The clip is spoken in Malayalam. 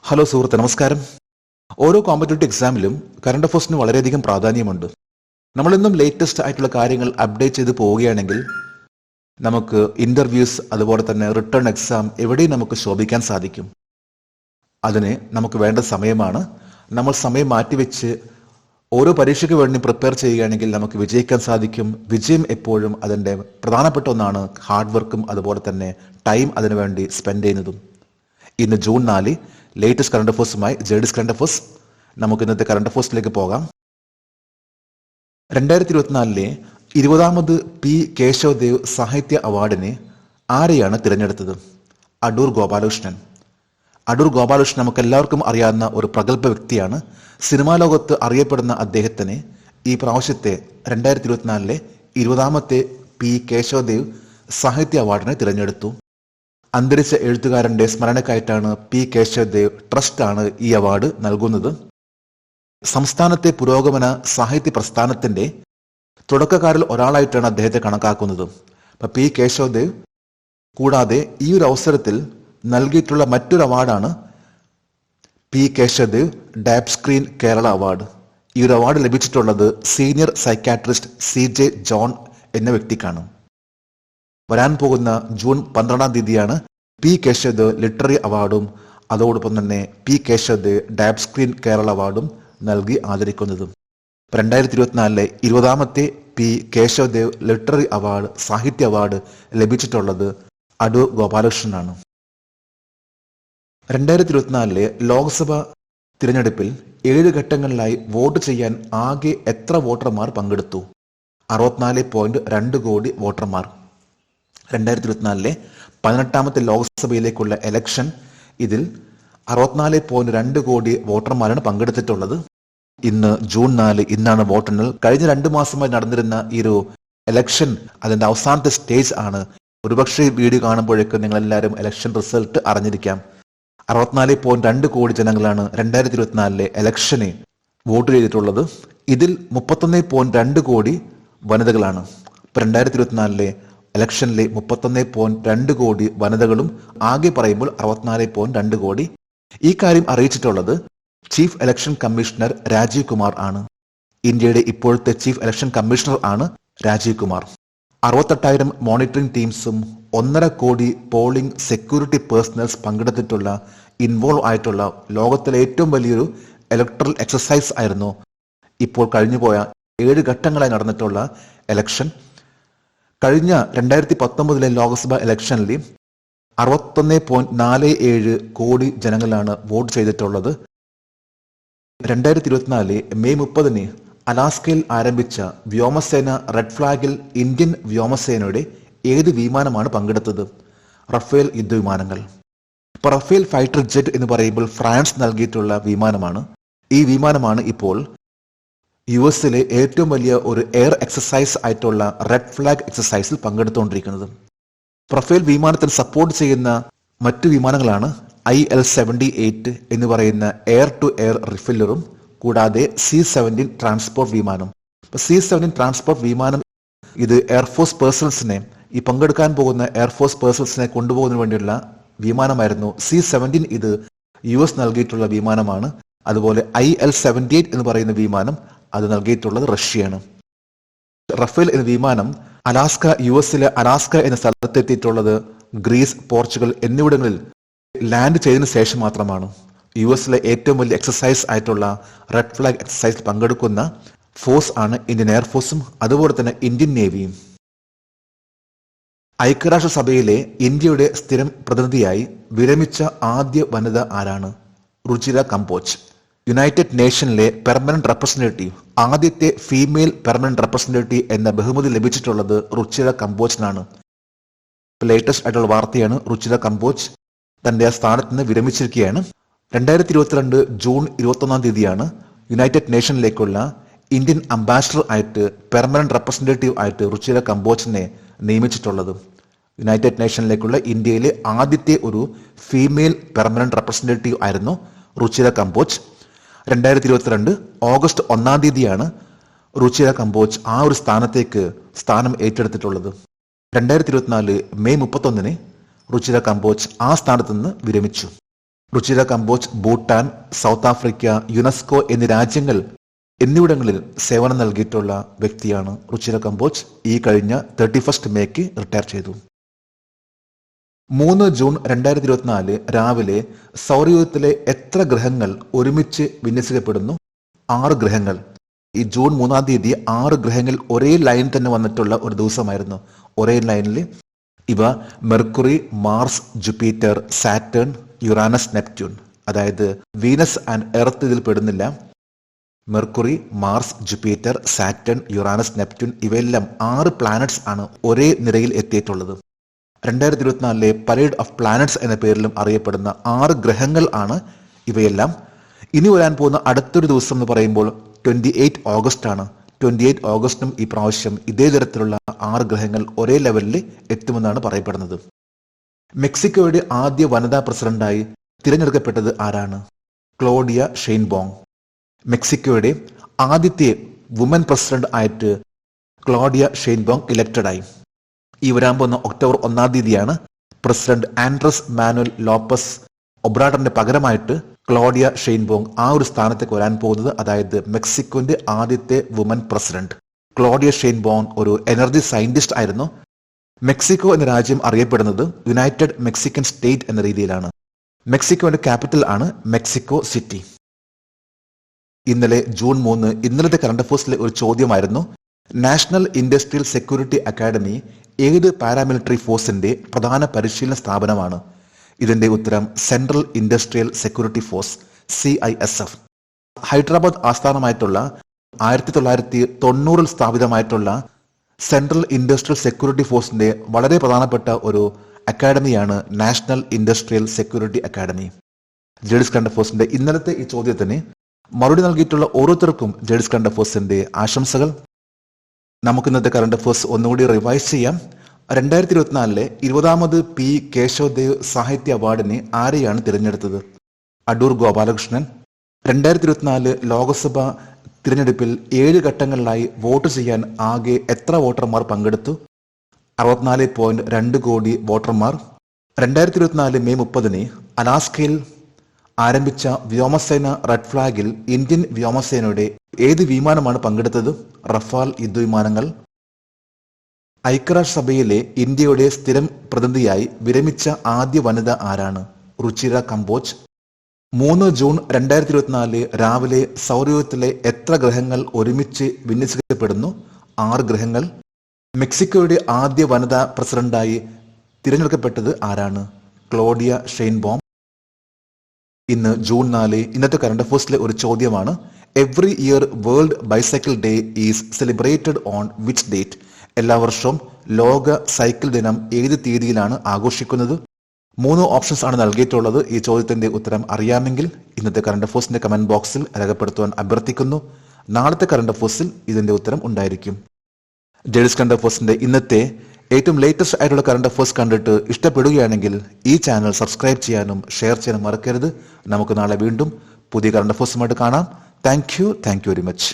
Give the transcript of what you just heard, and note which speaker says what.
Speaker 1: ഹലോ സുഹൃത്ത്, നമസ്കാരം. ഓരോ കോമ്പറ്റേറ്റീവ് എക്സാമിലും കറണ്ട് അഫയേഴ്സിന് വളരെയധികം പ്രാധാന്യമുണ്ട്. നമ്മളിന്നും ലേറ്റസ്റ്റ് ആയിട്ടുള്ള കാര്യങ്ങൾ അപ്ഡേറ്റ് ചെയ്ത് പോവുകയാണെങ്കിൽ നമുക്ക് ഇന്റർവ്യൂസ് അതുപോലെ തന്നെ റിട്ടേൺ എക്സാം എവിടെയും നമുക്ക് ശോഭിക്കാൻ സാധിക്കും. അതിന് നമുക്ക് വേണ്ട സമയമാണ്. നമ്മൾ സമയം മാറ്റിവെച്ച് ഓരോ പരീക്ഷയ്ക്ക് വേണ്ടി പ്രിപ്പയർ ചെയ്യുകയാണെങ്കിൽ നമുക്ക് വിജയിക്കാൻ സാധിക്കും. വിജയം എപ്പോഴും അതിൻ്റെ പ്രധാനപ്പെട്ട ഒന്നാണ്. ഹാർഡ് വർക്കും അതുപോലെ തന്നെ ടൈം അതിനുവേണ്ടി സ്പെൻഡ് ചെയ്യുന്നതും. ഇന്ന് ജൂൺ 4 ലേറ്റസ്റ്റ് കറണ്ട് അഫയേഴ്സുമായി ജേഡിസ് കറണ്ട് അഫയേഴ്സ്. നമുക്ക് ഇന്നത്തെ കറണ്ട് അഫയേഴ്സിലേക്ക് പോകാം. 2024 20ാമത് പി കേശവദേവ് സാഹിത്യ അവാർഡിന് ആരെയാണ് തിരഞ്ഞെടുത്തത്? അടൂർ ഗോപാലകൃഷ്ണൻ. അടൂർ ഗോപാലകൃഷ്ണൻ നമുക്ക് എല്ലാവർക്കും അറിയാവുന്ന ഒരു പ്രഗത്ഭ വ്യക്തിയാണ്. സിനിമാ ലോകത്ത് അറിയപ്പെടുന്ന അദ്ദേഹത്തിന് ഈ പ്രാവശ്യത്തെ 2024 20ാമത്തെ പി കേശവദേവ് സാഹിത്യ അവാർഡിനെ തിരഞ്ഞെടുത്തു. അന്തരിച്ച എഴുത്തുകാരന്റെ സ്മരണയ്ക്കായിട്ടാണ് പി കേശവദേവ് ട്രസ്റ്റാണ് ഈ അവാർഡ് നൽകുന്നത്. സംസ്ഥാനത്തെ പുരോഗമന സാഹിത്യ പ്രസ്ഥാനത്തിന്റെ തുടക്കക്കാരിൽ ഒരാളായിട്ടാണ് അദ്ദേഹത്തെ കണക്കാക്കുന്നത്. പി കേശവദേവ് കൂടാതെ ഈ ഒരു അവസരത്തിൽ നൽകിയിട്ടുള്ള മറ്റൊരു അവാർഡാണ് പി കേശവദേവ് ഡാബ് സ്ക്രീൻ കേരള അവാർഡ്. ഈ ഒരു അവാർഡ് ലഭിച്ചിട്ടുള്ളത് സീനിയർ സൈക്കാട്രിസ്റ്റ് CJ ജോൺ എന്ന വ്യക്തിക്കാണ്. വരാൻ പോകുന്ന ജൂൺ 12ാം തീയതിയാണ് പി കേശവദേവ് ലിറ്റററി അവാർഡും അതോടൊപ്പം തന്നെ പി കേശവദേവ് ഡാബ് സ്ക്രീൻ കേരള അവാർഡും നൽകി ആദരിക്കുന്നത്. 2024 20ാമത്തെ പി കേശവദേവ് ലിറ്റററി അവാർഡ് സാഹിത്യ അവാർഡ് ലഭിച്ചിട്ടുള്ളത് അടൂർ ഗോപാലകൃഷ്ണനാണ്. 2024 ലോക്സഭ തിരഞ്ഞെടുപ്പിൽ 7 ഘട്ടങ്ങളിലായി വോട്ട് ചെയ്യാൻ ആകെ എത്ര വോട്ടർമാർ പങ്കെടുത്തു? 64.2 കോടി വോട്ടർമാർ. 2024 18ാമത്തെ ലോക്സഭയിലേക്കുള്ള എലക്ഷൻ, ഇതിൽ 64.2 കോടി വോട്ടർമാരാണ് പങ്കെടുത്തിട്ടുള്ളത്. ഇന്ന് ജൂൺ 4 ഇന്നാണ് വോട്ടെണ്ണൽ. കഴിഞ്ഞ 2 മാസമായി നടന്നിരുന്ന ഈ ഒരു എലക്ഷൻ അതിന്റെ അവസാനത്തെ സ്റ്റേജ് ആണ്. ഒരുപക്ഷെ വീഡിയോ കാണുമ്പോഴേക്കും നിങ്ങൾ എല്ലാവരും എലക്ഷൻ റിസൾട്ട് അറിഞ്ഞിരിക്കാം. 64.2 കോടി ജനങ്ങളാണ് 2024 എലക്ഷന് വോട്ട് ചെയ്തിട്ടുള്ളത്. ഇതിൽ 31.2 കോടി വനിതകളാണ്. 2024 ഇലക്ഷനിലെ 31.2 കോടി വനിതകളും ആകെ പറയുമ്പോൾ 64.2 കോടി. ഈ കാര്യം അറിയിച്ചിട്ടുള്ളത് chief election commissioner Rajiv Kumar ആണ്. ഇന്ത്യയുടെ ഇപ്പോഴത്തെ ചീഫ് ഇലക്ഷൻ കമ്മീഷണർ ആണ് രാജീവ് കുമാർ. 68,000 മോണിറ്ററിംഗ് ടീംസും 1.5 കോടി പോളിംഗ് സെക്യൂരിറ്റി പേഴ്സണൽസ് പങ്കെടുത്തിട്ടുള്ള ഇൻവോൾവ് ആയിട്ടുള്ള ലോകത്തിലെ ഏറ്റവും വലിയൊരു ഇലക്ട്രൽ എക്സസൈസ് ആയിരുന്നു ഇപ്പോൾ കഴിഞ്ഞുപോയ 7 ഘട്ടങ്ങളായി നടന്നിട്ടുള്ള എലക്ഷൻ. കഴിഞ്ഞ 2019 ലോക്സഭ ഇലക്ഷനിൽ 61.47 കോടി ജനങ്ങളാണ് വോട്ട് ചെയ്തിട്ടുള്ളത്. 2024 മെയ് 30 അലാസ്കയിൽ ആരംഭിച്ച വ്യോമസേന റെഡ് ഫ്ലാഗിൽ ഇന്ത്യൻ വ്യോമസേനയുടെ ഏത് വിമാനമാണ് പങ്കെടുത്തത്? റഫേൽ യുദ്ധവിമാനങ്ങൾ. ഇപ്പൊ റഫേൽ ഫൈറ്റർ ജെറ്റ് എന്ന് പറയുമ്പോൾ ഫ്രാൻസ് നൽകിയിട്ടുള്ള വിമാനമാണ്. ഈ വിമാനമാണ് ഇപ്പോൾ US-ലെ ഏറ്റവും വലിയ ഒരു എയർ എക്സസൈസ് ആയിട്ടുള്ള റെഡ് ഫ്ലാഗ് എക്സസൈസിൽ പങ്കെടുത്തുകൊണ്ടിരിക്കുന്നത്. റഫേൽ വിമാനത്തിന് സപ്പോർട്ട് ചെയ്യുന്ന മറ്റു വിമാനങ്ങളാണ് IL-78 എന്ന് പറയുന്ന എയർ ടു എയർ റിഫില്ലറും കൂടാതെ C-17 ട്രാൻസ്പോർട്ട് വിമാനം. C-17 ട്രാൻസ്പോർട്ട് വിമാനം ഇത് എയർഫോഴ്സ് പേഴ്സൺസിനെ ഈ പങ്കെടുക്കാൻ പോകുന്ന എയർഫോഴ്സ് പേഴ്സൺസിനെ കൊണ്ടുപോകുന്നതിന് വേണ്ടിയുള്ള വിമാനമായിരുന്നു. C-17 ഇത് US നൽകിയിട്ടുള്ള വിമാനമാണ്. അതുപോലെ IL-78 എന്ന് പറയുന്ന വിമാനം അത് നൽകിയിട്ടുള്ളത് റഷ്യയാണ്. റഫേൽ എന്ന വിമാനം അലാസ്ക US-ലെ അലാസ്ക എന്ന സ്ഥലത്തെത്തിയിട്ടുള്ളത് ഗ്രീസ്, പോർച്ചുഗൽ എന്നിവിടങ്ങളിൽ ലാൻഡ് ചെയ്തതിനു ശേഷം മാത്രമാണ്. US-ലെ ഏറ്റവും വലിയ എക്സസൈസ് ആയിട്ടുള്ള റെഡ് ഫ്ലാഗ് എക്സസൈസിൽ പങ്കെടുക്കുന്ന ഫോഴ്സ് ആണ് ഇന്ത്യൻ എയർഫോഴ്സും അതുപോലെ തന്നെ ഇന്ത്യൻ നേവിയും. ഐക്യരാഷ്ട്രസഭയിലെ ഇന്ത്യയുടെ സ്ഥിരം പ്രതിനിധിയായി വിരമിച്ച ആദ്യ വനിത ആരാണ്? റുചിര കമ്പോച്ച്. യുണൈറ്റഡ് നേഷനിലെ പെർമനന്റ് റെപ്രസെന്റേറ്റീവ്, ആദ്യത്തെ ഫീമെയിൽ പെർമനന്റ് റെപ്രസെന്റേറ്റീവ് എന്ന ബഹുമതി ലഭിച്ചിട്ടുള്ളത് റുചിര കമ്പോച്ചിനാണ്. ലേറ്റസ്റ്റ് ആയിട്ടുള്ള വാർത്തയാണ്. റുചിര കമ്പോച്ച് തന്റെ സ്ഥാനത്ത് നിന്ന് വിരമിച്ചിരിക്കുകയാണ്. 2022 ജൂൺ 21ാം തീയതിയാണ് യുണൈറ്റഡ് നേഷനിലേക്കുള്ള ഇന്ത്യൻ അംബാസിഡർ ആയിട്ട് പെർമനന്റ് റെപ്രസെന്റേറ്റീവ് ആയിട്ട് റുചിര കമ്പോച്ചിനെ നിയമിച്ചിട്ടുള്ളത്. യുണൈറ്റഡ് നേഷനിലേക്കുള്ള ഇന്ത്യയിലെ ആദ്യത്തെ ഒരു ഫീമെയിൽ പെർമനന്റ് റെപ്രസെന്റേറ്റീവ് ആയിരുന്നു റുചിര കമ്പോച്ച്. 2022 ഓഗസ്റ്റ് 1ാം തീയതിയാണ് റുചിര കമ്പോച്ച് ആ ഒരു സ്ഥാനം ഏറ്റെടുത്തിട്ടുള്ളത്. 2024 മെയ് 31 റുചിര കമ്പോച്ച് ആ സ്ഥാനത്ത് നിന്ന് വിരമിച്ചു. റുചിര കമ്പോച്ച് ഭൂട്ടാൻ, സൗത്ത് ആഫ്രിക്ക, യുനെസ്കോ എന്നീ രാജ്യങ്ങൾ എന്നിവിടങ്ങളിൽ സേവനം നൽകിയിട്ടുള്ള വ്യക്തിയാണ് റുചിര കമ്പോച്ച്. ഈ കഴിഞ്ഞ 31 മേയ്ക്ക് റിട്ടയർ ചെയ്തു. 3 ജൂൺ 2024 രാവിലെ സൗരയൂഥത്തിലെ എത്ര ഗ്രഹങ്ങൾ ഒരുമിച്ച് വിന്യസിക്കപ്പെടുന്നു? 6 ഗ്രഹങ്ങൾ. ഈ ജൂൺ 3 തീയതി 6 ഗ്രഹങ്ങൾ ഒരേ ലൈൻ തന്നെ വന്നിട്ടുള്ള ഒരു ദിവസമായിരുന്നു. ഒരേ ലൈനിൽ ഇവ Mercury, Mars, Jupiter, Saturn, Uranus, Neptune. അതായത് വീനസ് ആൻഡ് എർത്ത് ഇതിൽ പെടുന്നില്ല. Mercury, Mars, Jupiter, Saturn, Uranus, Neptune ഇവയെല്ലാം 6 പ്ലാനറ്റ്സ് ആണ് ഒരേ നിരയിൽ എത്തിയിട്ടുള്ളത്. 2024 പരേഡ് ഓഫ് പ്ലാനറ്റ്സ് എന്ന പേരിലും അറിയപ്പെടുന്ന 6 ഗ്രഹങ്ങൾ ആണ് ഇവയെല്ലാം. ഇനി വരാൻ പോകുന്ന അടുത്തൊരു ദിവസം എന്ന് പറയുമ്പോൾ 28 ഓഗസ്റ്റ് ആണ്. 28 ഓഗസ്റ്റിനും ഈ പ്രാവശ്യം ഇതേ തരത്തിലുള്ള 6 ഗ്രഹങ്ങൾ ഒരേ ലെവലിൽ എത്തുമെന്നാണ് പറയപ്പെടുന്നത്. മെക്സിക്കോയുടെ ആദ്യ വനിതാ പ്രസിഡന്റായി തിരഞ്ഞെടുക്കപ്പെട്ടത് ആരാണ്? ക്ലോഡിയ ഷെയ്ൻബോങ്. മെക്സിക്കോയുടെ ആദ്യത്തെ വുമൻ പ്രസിഡന്റ് ആയിട്ട് ക്ലോഡിയ ഷെയ്ൻബോങ് ഇലക്റ്റഡ് ആയി. ഈ വരാൻ പോകുന്ന ഒക്ടോബർ 1 തീയതിയാണ് പ്രസിഡന്റ് ആൻഡ്രസ് മാനുവൽ ലോപ്പസ് ഒബ്രാഡറിന്റെ പകരമായിട്ട് ക്ലോഡിയ ഷെയ്ൻബോങ് ആ ഒരു സ്ഥാനത്തേക്ക് വരാൻ പോകുന്നത്. അതായത് മെക്സിക്കോന്റെ ആദ്യത്തെ വുമൻ പ്രസിഡന്റ്. ക്ലോഡിയ ഷെയ്ൻബോങ് ഒരു എനർജി സയന്റിസ്റ്റ് ആയിരുന്നു. മെക്സിക്കോ എന്ന രാജ്യം അറിയപ്പെടുന്നത് യുണൈറ്റഡ് മെക്സിക്കൻ സ്റ്റേറ്റ് എന്ന രീതിയിലാണ്. മെക്സിക്കോയുടെ ക്യാപിറ്റൽ ആണ് മെക്സിക്കോ സിറ്റി. ഇന്നലെ ജൂൺ 3 ഇന്നലത്തെ കറണ്ട് അഫയേഴ്സിലെ ഒരു ചോദ്യമായിരുന്നു, നാഷണൽ ഇൻഡസ്ട്രിയൽ സെക്യൂരിറ്റി അക്കാദമി ഏത് പാരാമിലിറ്ററി ഫോഴ്സിന്റെ പ്രധാന പരിശീലന സ്ഥാപനമാണ്? ഇതിന്റെ ഉത്തരം central industrial security force, CISF. Hyderabad ആസ്ഥാനമായിട്ടുള്ള 1990 സ്ഥാപിതമായിട്ടുള്ള സെൻട്രൽ ഇൻഡസ്ട്രിയൽ സെക്യൂരിറ്റി ഫോഴ്സിന്റെ വളരെ പ്രധാനപ്പെട്ട ഒരു അക്കാദമിയാണ് നാഷണൽ ഇൻഡസ്ട്രിയൽ സെക്യൂരിറ്റി അക്കാദമി. ജേഡിസ് കറണ്ട് അഫയേഴ്സിന്റെ ഇന്നലത്തെ ഈ ചോദ്യത്തിന് മറുപടി നൽകിയിട്ടുള്ള ഓരോരുത്തർക്കും ജേഡിസ് കറണ്ട് അഫയേഴ്സിന്റെ ആശംസകൾ. നമുക്ക് ഇന്നത്തെ കറണ്ട് അഫയേഴ്സ് ഒന്നുകൂടി റിവൈസ് ചെയ്യാം. 2024 20ാമത് പി കേശവദേവ് സാഹിത്യ അവാർഡിന് ആരെയാണ് തിരഞ്ഞെടുത്തത്? അടൂർ ഗോപാലകൃഷ്ണൻ. 2024 ലോക്സഭ തിരഞ്ഞെടുപ്പിൽ 7 ഘട്ടങ്ങളിലായി വോട്ട് ചെയ്യാൻ ആകെ എത്ര വോട്ടർമാർ പങ്കെടുത്തു? 64.2 കോടി വോട്ടർമാർ. 2024 മെയ് 30 അലാസ്കയിൽ ആരംഭിച്ച വ്യോമസേന റെഡ് ഫ്ലാഗിൽ ഇന്ത്യൻ വ്യോമസേനയുടെ ഏത് വിമാനമാണ് പങ്കെടുത്തത്? റഫാൽ യുദ്ധവിമാനങ്ങൾ. ഐക്യരാഷ്ട്രസഭയിലെ ഇന്ത്യയുടെ സ്ഥിരം പ്രതിനിധിയായി വിരമിച്ച ആദ്യ വനിത ആരാണ്? റുചിര കമ്പോച്ച്. 3 ജൂൺ 2024 രാവിലെ സൗരയൂഥത്തിലെ എത്ര ഗ്രഹങ്ങൾ ഒരുമിച്ച് വിന്യസിക്കപ്പെടുന്നു? 6 ഗ്രഹങ്ങൾ. മെക്സിക്കോയുടെ ആദ്യ വനിതാ പ്രസിഡന്റായി തിരഞ്ഞെടുക്കപ്പെട്ടത് ആരാണ്? ക്ലോഡിയ ഷെയ്ൻബോങ്. ഇന്ന് ജൂൺ 4 ഇന്നത്തെ കറണ്ട് അഫയേഴ്സിലെ ഒരു ചോദ്യമാണ്, every year world bicycle day is celebrated on which date? എല്ലാ വർഷവും ലോക സൈക്കിൾ ദിനം ഏത് തീയതിയിലാണ് ആഘോഷിക്കുന്നത്? 3 ഓപ്ഷൻസ് ആണ് നൽകിയിട്ടുള്ളത്. ഈ ചോദ്യത്തിന്റെ ഉത്തരം അറിയാമെങ്കിൽ ഇന്നത്തെ കറണ്ട് അഫയേഴ്സിന്റെ കമന്റ് ബോക്സിൽ രേഖപ്പെടുത്തുവാൻ അഭ്യർത്ഥിക്കുന്നു. നാളത്തെ കറണ്ട് അഫയേഴ്സിൽ ഇതിന്റെ ഉത്തരം ഉണ്ടായിരിക്കും. ജേഡിസ് കറണ്ട് അഫയേഴ്സിന്റെ ഇന്നത്തെ ഏറ്റവും ലേറ്റസ്റ്റ് ആയിട്ടുള്ള കറണ്ട് അഫയേഴ്സ് കണ്ടിട്ട് ഇഷ്ടപ്പെടുകയാണെങ്കിൽ ഈ ചാനൽ സബ്സ്ക്രൈബ് ചെയ്യാനും ഷെയർ ചെയ്യാനും മറക്കരുത്. നമുക്ക് നാളെ വീണ്ടും പുതിയ കറണ്ട് അഫയേഴ്സുമായിട്ട് കാണാം. Thank you very much.